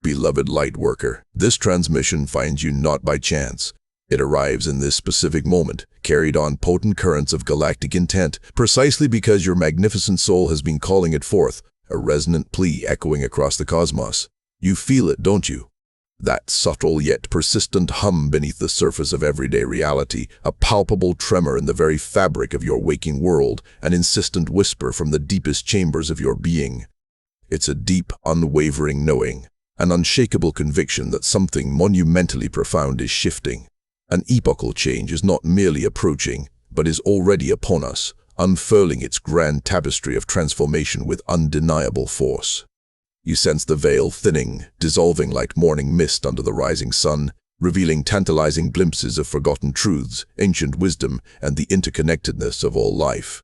Beloved Lightworker, this transmission finds you not by chance. It arrives in this specific moment, carried on potent currents of galactic intent, precisely because your magnificent soul has been calling it forth, a resonant plea echoing across the cosmos. You feel it, don't you? That subtle yet persistent hum beneath the surface of everyday reality, a palpable tremor in the very fabric of your waking world, an insistent whisper from the deepest chambers of your being. It's a deep, unwavering knowing, an unshakable conviction that something monumentally profound is shifting. An epochal change is not merely approaching, but is already upon us, unfurling its grand tapestry of transformation with undeniable force. You sense the veil thinning, dissolving like morning mist under the rising sun, revealing tantalizing glimpses of forgotten truths, ancient wisdom, and the interconnectedness of all life.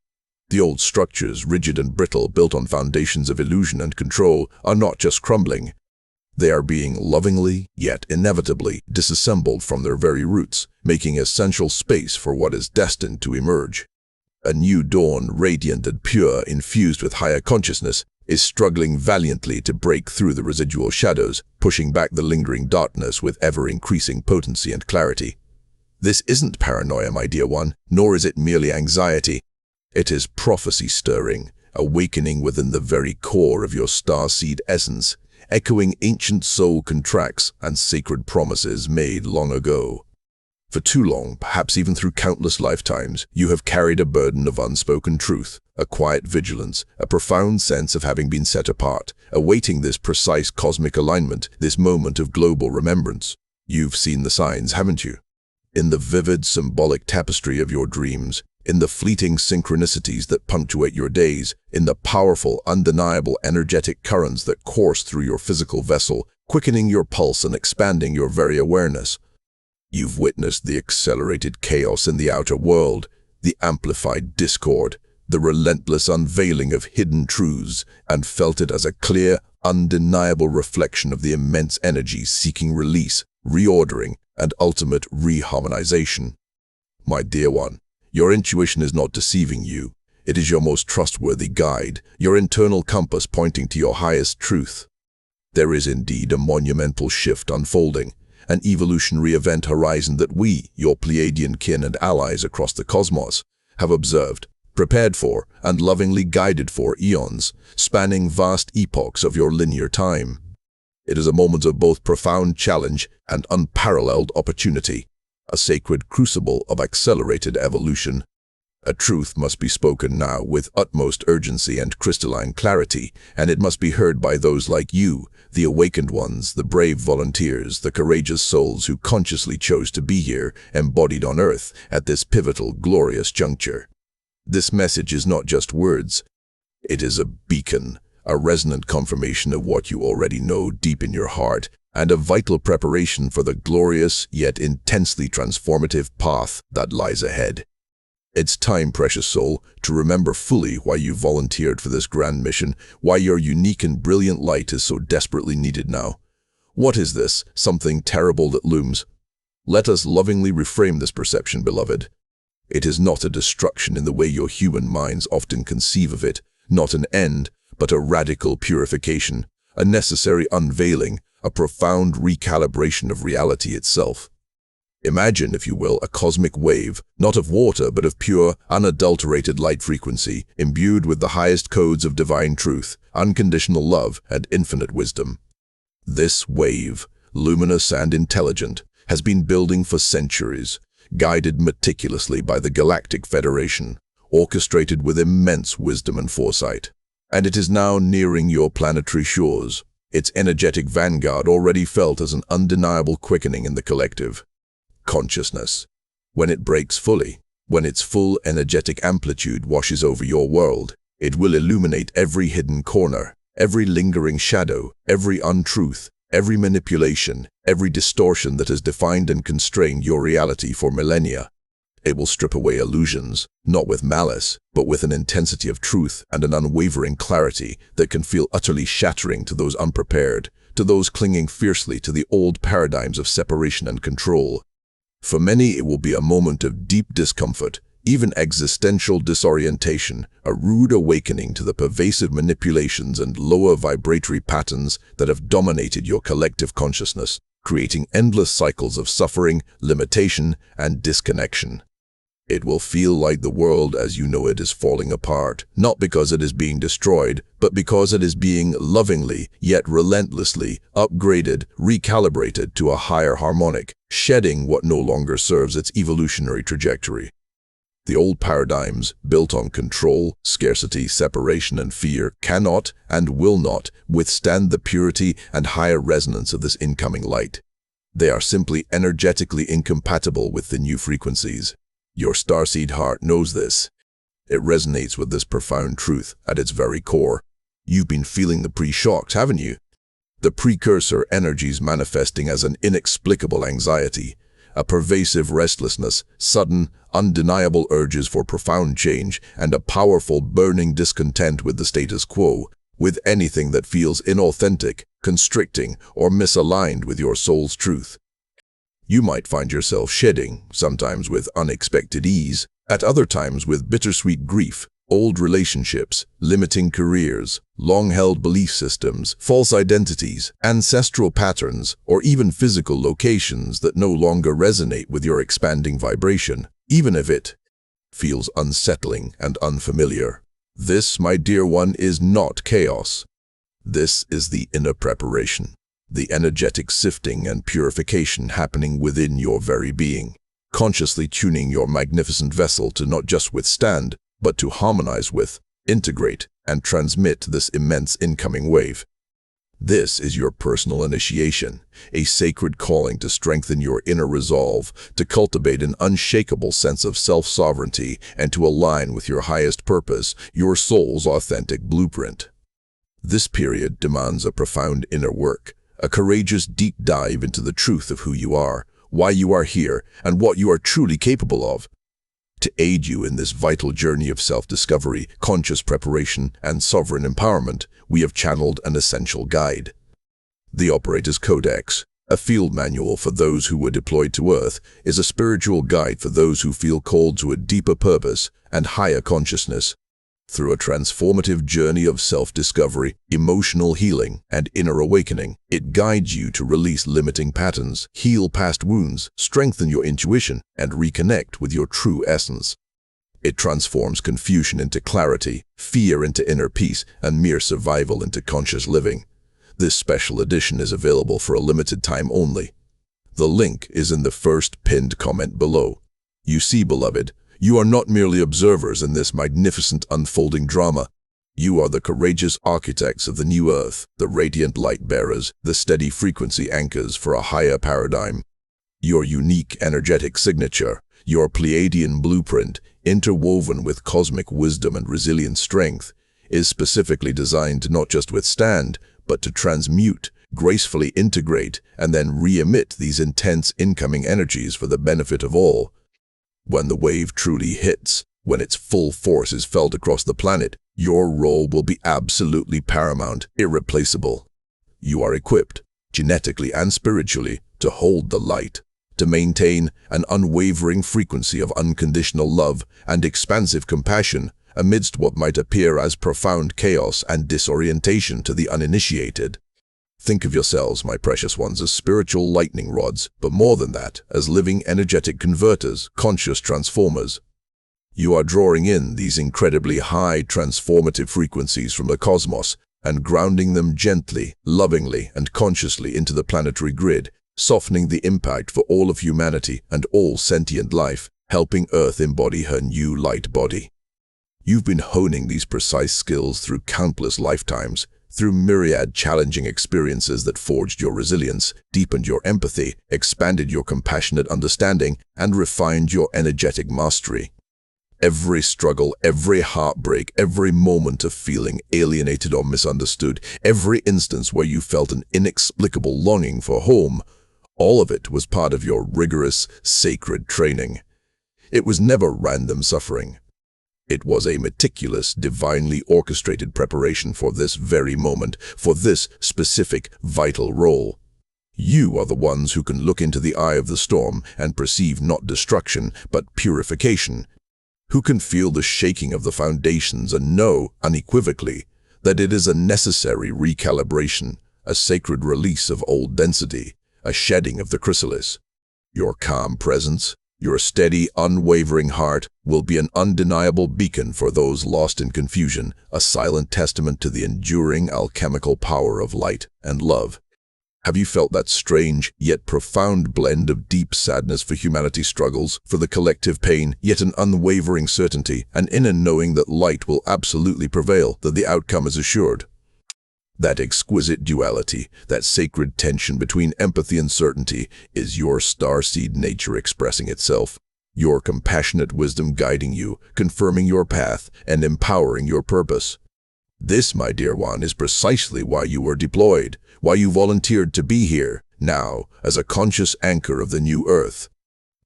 The old structures, rigid and brittle, built on foundations of illusion and control, are not just crumbling. They are being lovingly, yet inevitably, disassembled from their very roots, making essential space for what is destined to emerge. A new dawn, radiant and pure, infused with higher consciousness, is struggling valiantly to break through the residual shadows, pushing back the lingering darkness with ever-increasing potency and clarity. This isn't paranoia, my dear one, nor is it merely anxiety. It is prophecy stirring, awakening within the very core of your starseed essence, echoing ancient soul contracts and sacred promises made long ago. For too long, perhaps even through countless lifetimes, you have carried a burden of unspoken truth, a quiet vigilance, a profound sense of having been set apart, awaiting this precise cosmic alignment, this moment of global remembrance. You've seen the signs, haven't you? In the vivid, symbolic tapestry of your dreams, in the fleeting synchronicities that punctuate your days, in the powerful, undeniable energetic currents that course through your physical vessel, quickening your pulse and expanding your very awareness. You've witnessed the accelerated chaos in the outer world, the amplified discord, the relentless unveiling of hidden truths, and felt it as a clear, undeniable reflection of the immense energy seeking release, reordering, and ultimate reharmonization. My dear one, your intuition is not deceiving you. It is your most trustworthy guide, your internal compass pointing to your highest truth. There is indeed a monumental shift unfolding, an evolutionary event horizon that we, your Pleiadian kin and allies across the cosmos, have observed, prepared for, and lovingly guided for eons, spanning vast epochs of your linear time. It is a moment of both profound challenge and unparalleled opportunity, a sacred crucible of accelerated evolution. A truth must be spoken now with utmost urgency and crystalline clarity, and it must be heard by those like you, the awakened ones, the brave volunteers, the courageous souls who consciously chose to be here, embodied on Earth, at this pivotal, glorious juncture. This message is not just words. It is a beacon, a resonant confirmation of what you already know deep in your heart, and a vital preparation for the glorious yet intensely transformative path that lies ahead. It's time, precious soul, to remember fully why you volunteered for this grand mission, why your unique and brilliant light is so desperately needed now. What is this, something terrible that looms? Let us lovingly reframe this perception, beloved. It is not a destruction in the way your human minds often conceive of it, not an end, but a radical purification, a necessary unveiling, a profound recalibration of reality itself. Imagine, if you will, a cosmic wave, not of water but of pure, unadulterated light frequency, imbued with the highest codes of divine truth, unconditional love, and infinite wisdom. This wave, luminous and intelligent, has been building for centuries, guided meticulously by the Galactic Federation, orchestrated with immense wisdom and foresight. And it is now nearing your planetary shores, its energetic vanguard already felt as an undeniable quickening in the collective consciousness. When it breaks fully, when its full energetic amplitude washes over your world, it will illuminate every hidden corner, every lingering shadow, every untruth, every manipulation, every distortion that has defined and constrained your reality for millennia. It will strip away illusions, not with malice, but with an intensity of truth and an unwavering clarity that can feel utterly shattering to those unprepared, to those clinging fiercely to the old paradigms of separation and control. For many, it will be a moment of deep discomfort, even existential disorientation, a rude awakening to the pervasive manipulations and lower vibratory patterns that have dominated your collective consciousness, creating endless cycles of suffering, limitation, and disconnection. It will feel like the world as you know it is falling apart, not because it is being destroyed, but because it is being lovingly, yet relentlessly, upgraded, recalibrated to a higher harmonic, shedding what no longer serves its evolutionary trajectory. The old paradigms, built on control, scarcity, separation, and fear, cannot and will not withstand the purity and higher resonance of this incoming light. They are simply energetically incompatible with the new frequencies. Your starseed heart knows this. It resonates with this profound truth at its very core. You've been feeling the pre-shocks, haven't you? The precursor energies manifesting as an inexplicable anxiety, a pervasive restlessness, sudden, undeniable urges for profound change, and a powerful, burning discontent with the status quo, with anything that feels inauthentic, constricting, or misaligned with your soul's truth. You might find yourself shedding, sometimes with unexpected ease, at other times with bittersweet grief, old relationships, limiting careers, long-held belief systems, false identities, ancestral patterns, or even physical locations that no longer resonate with your expanding vibration, even if it feels unsettling and unfamiliar. This, my dear one, is not chaos. This is the inner preparation, the energetic sifting and purification happening within your very being, consciously tuning your magnificent vessel to not just withstand, but to harmonize with, integrate, and transmit this immense incoming wave. This is your personal initiation, a sacred calling to strengthen your inner resolve, to cultivate an unshakable sense of self-sovereignty, and to align with your highest purpose, your soul's authentic blueprint. This period demands a profound inner work, a courageous deep dive into the truth of who you are, why you are here, and what you are truly capable of. To aid you in this vital journey of self-discovery, conscious preparation, and sovereign empowerment, we have channeled an essential guide. The Operator's Codex, a field manual for those who were deployed to Earth, is a spiritual guide for those who feel called to a deeper purpose and higher consciousness. Through a transformative journey of self-discovery, emotional healing, and inner awakening, it guides you to release limiting patterns, heal past wounds, strengthen your intuition, and reconnect with your true essence. It transforms confusion into clarity, fear into inner peace, and mere survival into conscious living. This special edition is available for a limited time only. The link is in the first pinned comment below. You see, beloved, you are not merely observers in this magnificent unfolding drama. You are the courageous architects of the new Earth, the radiant light bearers, the steady frequency anchors for a higher paradigm. Your unique energetic signature, your Pleiadian blueprint, interwoven with cosmic wisdom and resilient strength, is specifically designed to not just withstand, but to transmute, gracefully integrate, and then re-emit these intense incoming energies for the benefit of all. When the wave truly hits, when its full force is felt across the planet, your role will be absolutely paramount, irreplaceable. You are equipped, genetically and spiritually, to hold the light, to maintain an unwavering frequency of unconditional love and expansive compassion amidst what might appear as profound chaos and disorientation to the uninitiated. Think of yourselves, my precious ones, as spiritual lightning rods, but more than that, as living energetic converters, conscious transformers. You are drawing in these incredibly high transformative frequencies from the cosmos and grounding them gently, lovingly, and consciously into the planetary grid, softening the impact for all of humanity and all sentient life, helping Earth embody her new light body. You've been honing these precise skills through countless lifetimes, through myriad challenging experiences that forged your resilience, deepened your empathy, expanded your compassionate understanding, and refined your energetic mastery. Every struggle, every heartbreak, every moment of feeling alienated or misunderstood, every instance where you felt an inexplicable longing for home, all of it was part of your rigorous, sacred training. It was never random suffering. It was a meticulous, divinely orchestrated preparation for this very moment, for this specific, vital role. You are the ones who can look into the eye of the storm and perceive not destruction, but purification. who can feel the shaking of the foundations and know unequivocally that it is a necessary recalibration, a sacred release of old density, a shedding of the chrysalis. Your calm presence, your steady, unwavering heart will be an undeniable beacon for those lost in confusion, a silent testament to the enduring alchemical power of light and love. Have you felt that strange, yet profound blend of deep sadness for humanity's struggles, for the collective pain, yet an unwavering certainty, an inner knowing that light will absolutely prevail, that the outcome is assured? That exquisite duality, that sacred tension between empathy and certainty, is your starseed nature expressing itself, your compassionate wisdom guiding you, confirming your path, and empowering your purpose. This, my dear one, is precisely why you were deployed, why you volunteered to be here, now, as a conscious anchor of the new Earth.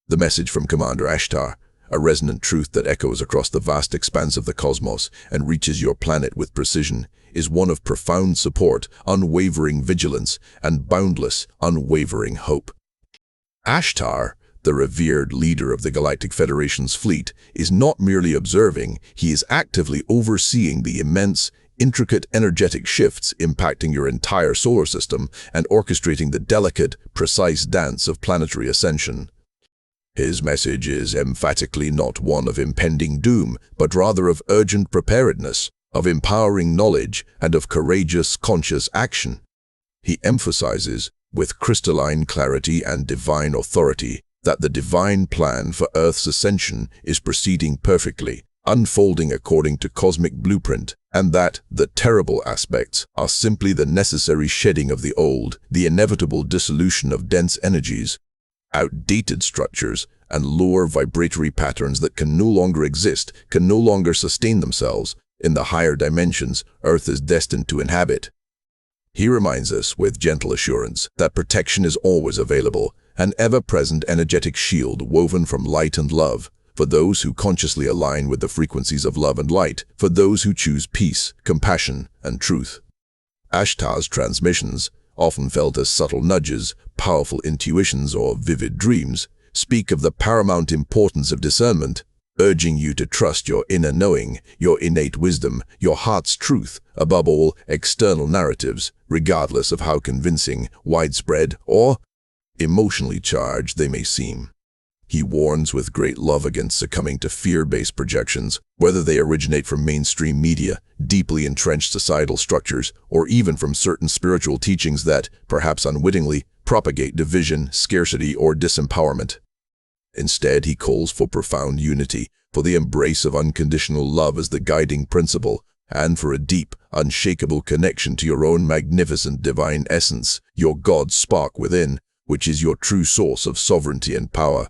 The message from Commander Ashtar, a resonant truth that echoes across the vast expanse of the cosmos and reaches your planet with precision, is one of profound support, unwavering vigilance, and boundless, unwavering hope. Ashtar, the revered leader of the Galactic Federation's fleet, is not merely observing, he is actively overseeing the immense, intricate energetic shifts impacting your entire solar system and orchestrating the delicate, precise dance of planetary ascension. His message is emphatically not one of impending doom, but rather of urgent preparedness, of empowering knowledge, and of courageous, conscious action. He emphasizes, with crystalline clarity and divine authority, that the divine plan for Earth's ascension is proceeding perfectly, unfolding according to cosmic blueprint, and that the terrible aspects are simply the necessary shedding of the old, the inevitable dissolution of dense energies, outdated structures, and lower vibratory patterns that can no longer exist, can no longer sustain themselves in the higher dimensions Earth is destined to inhabit. He reminds us with gentle assurance that protection is always available, an ever-present energetic shield woven from light and love, for those who consciously align with the frequencies of love and light, for those who choose peace, compassion, and truth. Ashtar's transmissions, often felt as subtle nudges, powerful intuitions, or vivid dreams, speak of the paramount importance of discernment, urging you to trust your inner knowing, your innate wisdom, your heart's truth, above all external narratives, regardless of how convincing, widespread, or emotionally charged they may seem. He warns with great love against succumbing to fear-based projections, whether they originate from mainstream media, deeply entrenched societal structures, or even from certain spiritual teachings that, perhaps unwittingly, propagate division, scarcity, or disempowerment. Instead, he calls for profound unity, for the embrace of unconditional love as the guiding principle, and for a deep, unshakable connection to your own magnificent divine essence, your God spark within, which is your true source of sovereignty and power.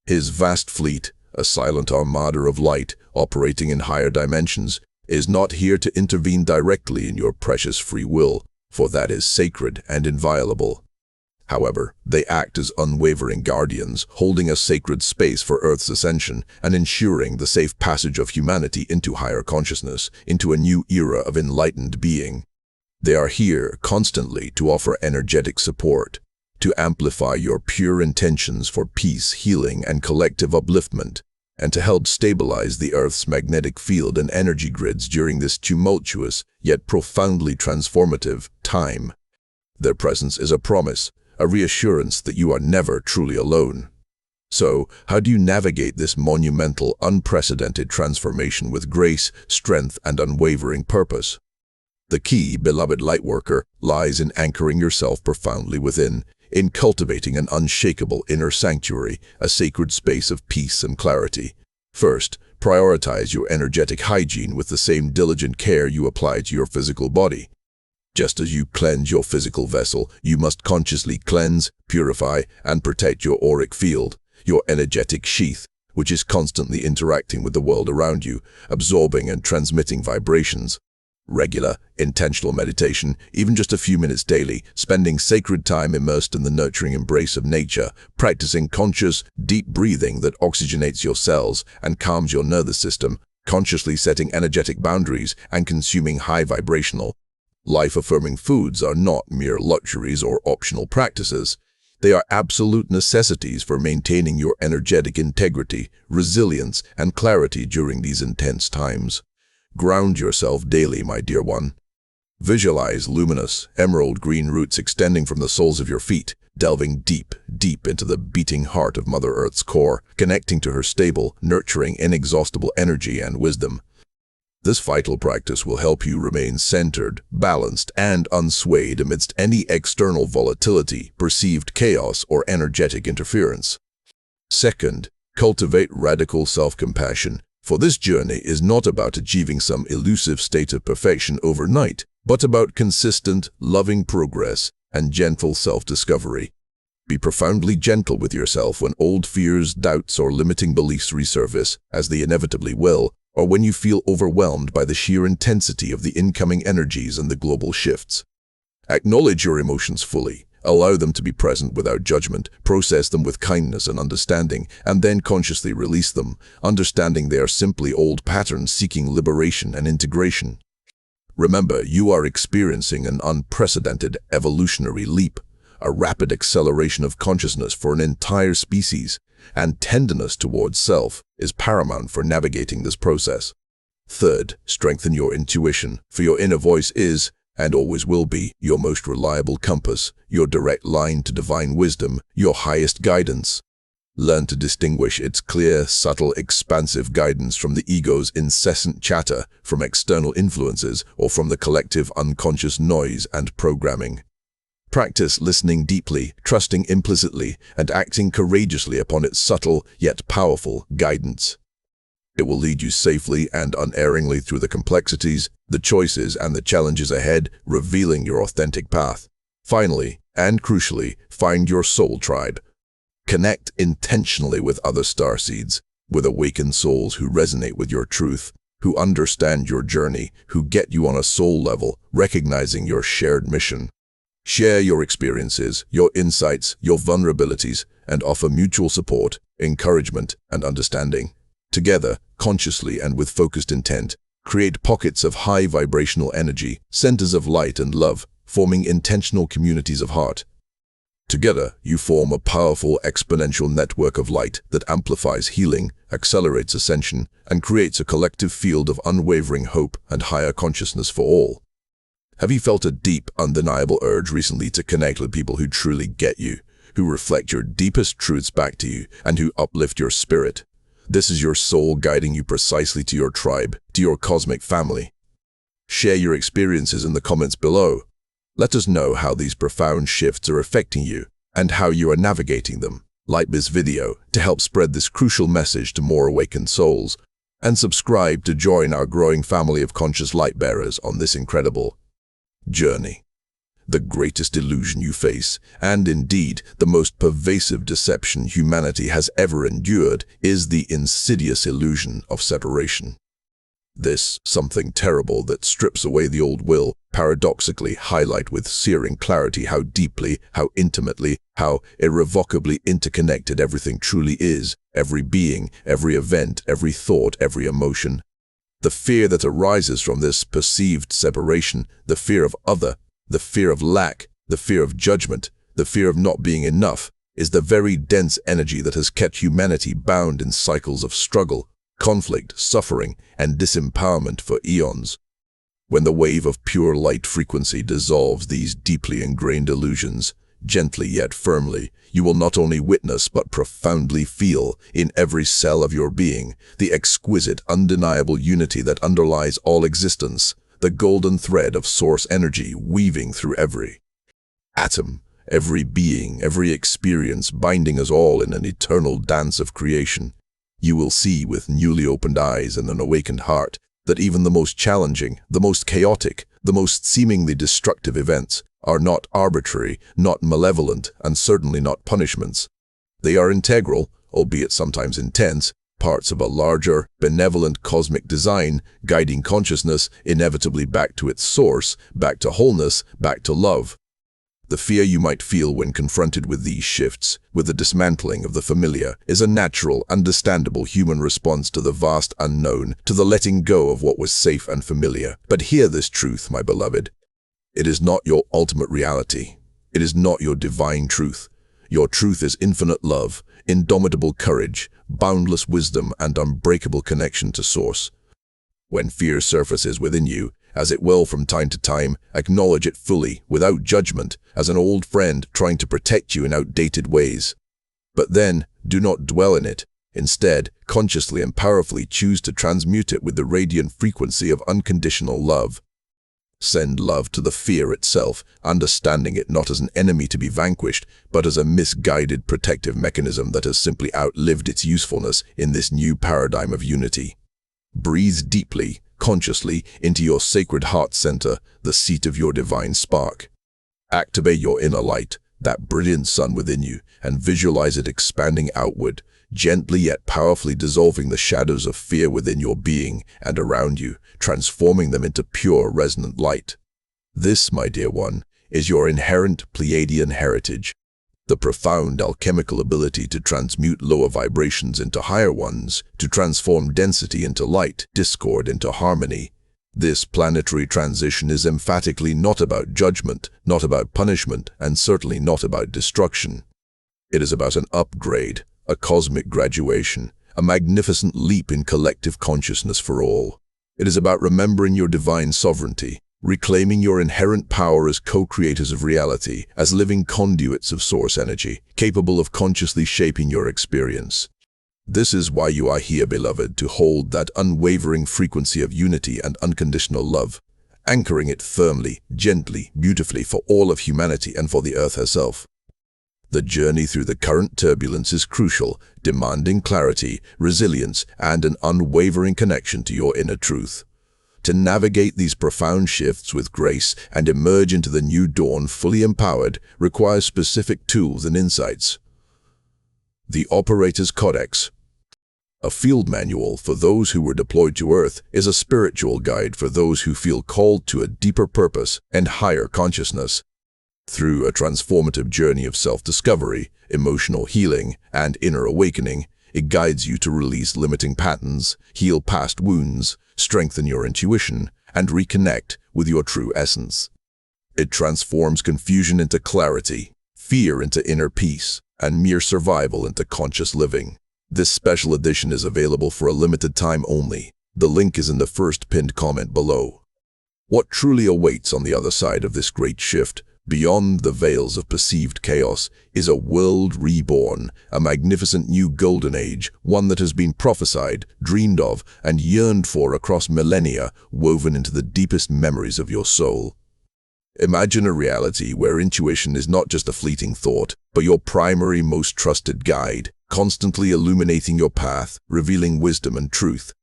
His vast fleet, a silent armada of light operating in higher dimensions, is not here to intervene directly in your precious free will, for that is sacred and inviolable. However, they act as unwavering guardians, holding a sacred space for Earth's ascension and ensuring the safe passage of humanity into higher consciousness, into a new era of enlightened being. They are here constantly to offer energetic support, to amplify your pure intentions for peace, healing, and collective upliftment, and to help stabilize the Earth's magnetic field and energy grids during this tumultuous, yet profoundly transformative time. Their presence is a promise, a reassurance that you are never truly alone. So, how do you navigate this monumental, unprecedented transformation with grace, strength, and unwavering purpose? The key, beloved Lightworker, lies in anchoring yourself profoundly within, in cultivating an unshakable inner sanctuary, a sacred space of peace and clarity. First, prioritize your energetic hygiene with the same diligent care you apply to your physical body. Just as you cleanse your physical vessel, you must consciously cleanse, purify, and protect your auric field, your energetic sheath, which is constantly interacting with the world around you, absorbing and transmitting vibrations. Regular, intentional meditation, even just a few minutes daily, spending sacred time immersed in the nurturing embrace of nature, practicing conscious, deep breathing that oxygenates your cells and calms your nervous system, consciously setting energetic boundaries and consuming high vibrational, life-affirming foods are not mere luxuries or optional practices. They are absolute necessities for maintaining your energetic integrity, resilience, and clarity during these intense times. Ground yourself daily, my dear one. Visualize luminous, emerald green roots extending from the soles of your feet, delving deep, deep into the beating heart of Mother Earth's core, connecting to her stable, nurturing, inexhaustible energy and wisdom. This vital practice will help you remain centered, balanced, and unswayed amidst any external volatility, perceived chaos, or energetic interference. Second, cultivate radical self-compassion, for this journey is not about achieving some elusive state of perfection overnight, but about consistent, loving progress and gentle self-discovery. Be profoundly gentle with yourself when old fears, doubts, or limiting beliefs resurface, as they inevitably will, or when you feel overwhelmed by the sheer intensity of the incoming energies and the global shifts. Acknowledge your emotions fully, allow them to be present without judgment, process them with kindness and understanding, and then consciously release them, understanding they are simply old patterns seeking liberation and integration. Remember, you are experiencing an unprecedented evolutionary leap, a rapid acceleration of consciousness for an entire species, and tenderness towards self is paramount for navigating this process. Third, strengthen your intuition, for your inner voice is, and always will be, your most reliable compass, your direct line to divine wisdom, your highest guidance. Learn to distinguish its clear, subtle, expansive guidance from the ego's incessant chatter, from external influences, or from the collective unconscious noise and programming. Practice listening deeply, trusting implicitly, and acting courageously upon its subtle yet powerful guidance. It will lead you safely and unerringly through the complexities, the choices, and the challenges ahead, revealing your authentic path. Finally, and crucially, find your soul tribe. Connect intentionally with other starseeds, with awakened souls who resonate with your truth, who understand your journey, who get you on a soul level, recognizing your shared mission. Share your experiences, your insights, your vulnerabilities, and offer mutual support, encouragement, and understanding. Together, consciously and with focused intent, create pockets of high vibrational energy, centers of light and love, forming intentional communities of heart. Together, you form a powerful exponential network of light that amplifies healing, accelerates ascension, and creates a collective field of unwavering hope and higher consciousness for all. Have you felt a deep, undeniable urge recently to connect with people who truly get you, who reflect your deepest truths back to you, and who uplift your spirit? This is your soul guiding you precisely to your tribe, to your cosmic family. Share your experiences in the comments below. Let us know how these profound shifts are affecting you and how you are navigating them. Like this video to help spread this crucial message to more awakened souls, and subscribe to join our growing family of conscious light bearers on this incredible journey. The greatest illusion you face, and indeed the most pervasive deception humanity has ever endured, is the insidious illusion of separation. This something terrible that strips away the old will paradoxically highlight with searing clarity how deeply, how intimately, how irrevocably interconnected everything truly is, every being, every event, every thought, every emotion. The fear that arises from this perceived separation, the fear of other, the fear of lack, the fear of judgment, the fear of not being enough, is the very dense energy that has kept humanity bound in cycles of struggle, conflict, suffering, and disempowerment for eons. When the wave of pure light frequency dissolves these deeply ingrained illusions, gently yet firmly, you will not only witness but profoundly feel, in every cell of your being, the exquisite, undeniable unity that underlies all existence, the golden thread of source energy weaving through every atom, every being, every experience, binding us all in an eternal dance of creation. You will see with newly opened eyes and an awakened heart that even the most challenging, the most chaotic, the most seemingly destructive events are not arbitrary, not malevolent, and certainly not punishments. They are integral, albeit sometimes intense, parts of a larger, benevolent cosmic design, guiding consciousness inevitably back to its source, back to wholeness, back to love. The fear you might feel when confronted with these shifts, with the dismantling of the familiar, is a natural, understandable human response to the vast unknown, to the letting go of what was safe and familiar. But hear this truth, my beloved. It is not your ultimate reality. It is not your divine truth. Your truth is infinite love, indomitable courage, boundless wisdom, and unbreakable connection to Source. When fear surfaces within you, as it will from time to time, acknowledge it fully, without judgment, as an old friend trying to protect you in outdated ways. But then, do not dwell in it. Instead, consciously and powerfully choose to transmute it with the radiant frequency of unconditional love. Send love to the fear itself, understanding it not as an enemy to be vanquished, but as a misguided protective mechanism that has simply outlived its usefulness in this new paradigm of unity. Breathe deeply, consciously, into your sacred heart center, the seat of your divine spark. Activate your inner light, that brilliant sun within you, and visualize it expanding outward, gently yet powerfully dissolving the shadows of fear within your being and around you, transforming them into pure, resonant light. This, my dear one, is your inherent Pleiadian heritage, the profound alchemical ability to transmute lower vibrations into higher ones, to transform density into light, discord into harmony. This planetary transition is emphatically not about judgment, not about punishment, and certainly not about destruction. It is about an upgrade, a cosmic graduation, a magnificent leap in collective consciousness for all. It is about remembering your divine sovereignty, reclaiming your inherent power as co-creators of reality, as living conduits of source energy, capable of consciously shaping your experience. This is why you are here, beloved, to hold that unwavering frequency of unity and unconditional love, anchoring it firmly, gently, beautifully for all of humanity and for the Earth herself. The journey through the current turbulence is crucial, demanding clarity, resilience, and an unwavering connection to your inner truth. To navigate these profound shifts with grace and emerge into the new dawn fully empowered requires specific tools and insights. The Operator's Codex, a field manual for those who were deployed to Earth, is a spiritual guide for those who feel called to a deeper purpose and higher consciousness. Through a transformative journey of self-discovery, emotional healing, and inner awakening, it guides you to release limiting patterns, heal past wounds, strengthen your intuition, and reconnect with your true essence. It transforms confusion into clarity, fear into inner peace, and mere survival into conscious living. This special edition is available for a limited time only. The link is in the first pinned comment below. What truly awaits on the other side of this great shift, beyond the veils of perceived chaos, is a world reborn, a magnificent new golden age, one that has been prophesied, dreamed of, and yearned for across millennia, woven into the deepest memories of your soul. Imagine a reality where intuition is not just a fleeting thought, but your primary, most trusted guide, constantly illuminating your path, revealing wisdom and truth.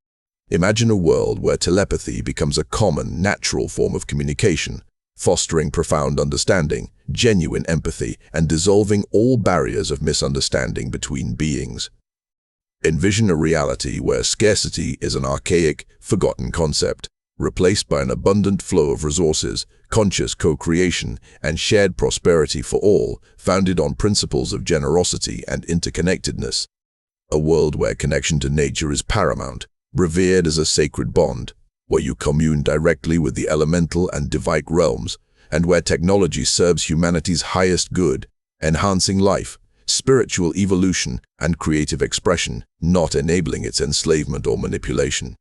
Imagine a world where telepathy becomes a common, natural form of communication, fostering profound understanding, genuine empathy, and dissolving all barriers of misunderstanding between beings. Envision a reality where scarcity is an archaic, forgotten concept, replaced by an abundant flow of resources, conscious co-creation, and shared prosperity for all, founded on principles of generosity and interconnectedness. A world where connection to nature is paramount, revered as a sacred bond, where you commune directly with the elemental and divine realms, and where technology serves humanity's highest good, enhancing life, spiritual evolution, and creative expression, not enabling its enslavement or manipulation.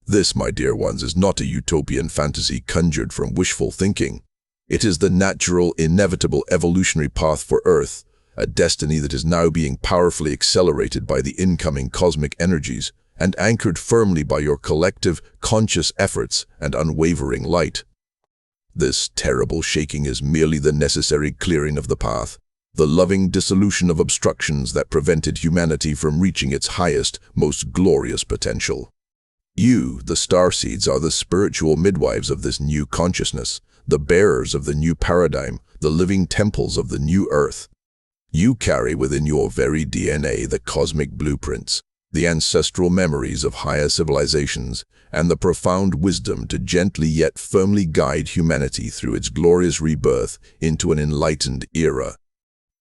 This, my dear ones, is not a utopian fantasy conjured from wishful thinking. It is the natural, inevitable evolutionary path for Earth, a destiny that is now being powerfully accelerated by the incoming cosmic energies and anchored firmly by your collective, conscious efforts and unwavering light. This terrible shaking is merely the necessary clearing of the path, the loving dissolution of obstructions that prevented humanity from reaching its highest, most glorious potential. You, the starseeds, are the spiritual midwives of this new consciousness, the bearers of the new paradigm, the living temples of the new Earth. You carry within your very DNA the cosmic blueprints, the ancestral memories of higher civilizations, and the profound wisdom to gently yet firmly guide humanity through its glorious rebirth into an enlightened era.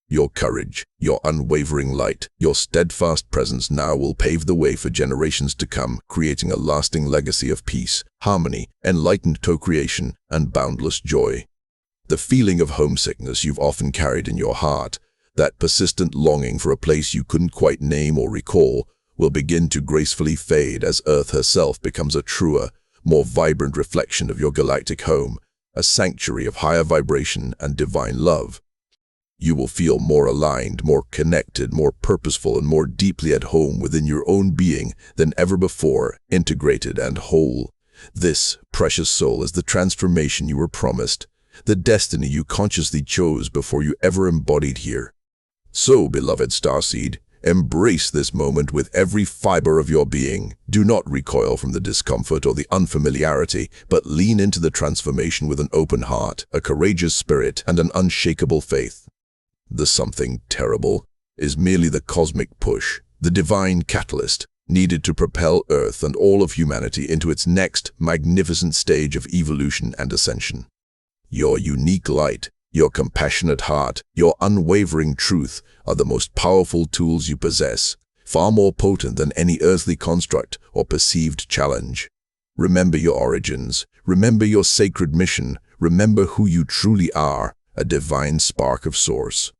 Your courage, your unwavering light, your steadfast presence now will pave the way for generations to come, creating a lasting legacy of peace, harmony, enlightened co-creation, and boundless joy. The feeling of homesickness you've often carried in your heart, That persistent longing for a place you couldn't quite name or recall will begin to gracefully fade as Earth herself becomes a truer, more vibrant reflection of your galactic home, a sanctuary of higher vibration and divine love. You will feel more aligned, more connected, more purposeful, and more deeply at home within your own being than ever before, integrated and whole. This, precious soul, is the transformation you were promised, the destiny you consciously chose before you ever embodied here. So, beloved starseed, embrace this moment with every fiber of your being. Do not recoil from the discomfort or the unfamiliarity, but lean into the transformation with an open heart, a courageous spirit, and an unshakable faith. The something terrible is merely the cosmic push, the divine catalyst needed to propel Earth and all of humanity into its next magnificent stage of evolution and ascension. Your unique light, your compassionate heart, your unwavering truth are the most powerful tools you possess, far more potent than any earthly construct or perceived challenge. Remember your origins, remember your sacred mission, remember who you truly are, a divine spark of source.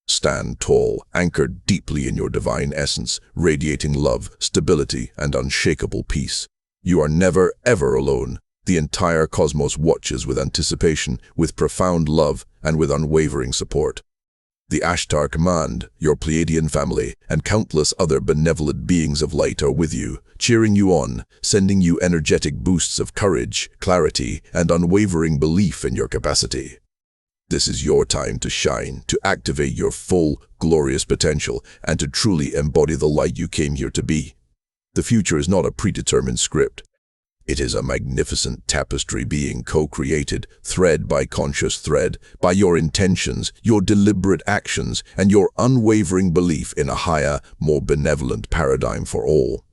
Stand tall, anchored deeply in your divine essence, radiating love, stability, and unshakable peace. You are never, ever alone. The entire cosmos watches with anticipation, with profound love, and with unwavering support. The Ashtar Command, your Pleiadian family, and countless other benevolent beings of light are with you, cheering you on, sending you energetic boosts of courage, clarity, and unwavering belief in your capacity. This is your time to shine, to activate your full, glorious potential, and to truly embody the light you came here to be. The future is not a predetermined script. It is a magnificent tapestry being co-created, thread by conscious thread, by your intentions, your deliberate actions, and your unwavering belief in a higher, more benevolent paradigm for all.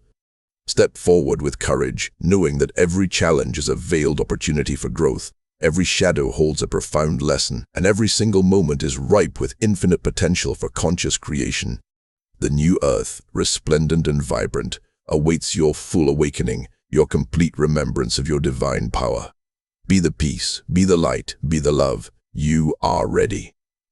Step forward with courage, knowing that every challenge is a veiled opportunity for growth. Every shadow holds a profound lesson, and every single moment is ripe with infinite potential for conscious creation. The new Earth, resplendent and vibrant, awaits your full awakening, your complete remembrance of your divine power. Be the peace, be the light, be the love. You are ready.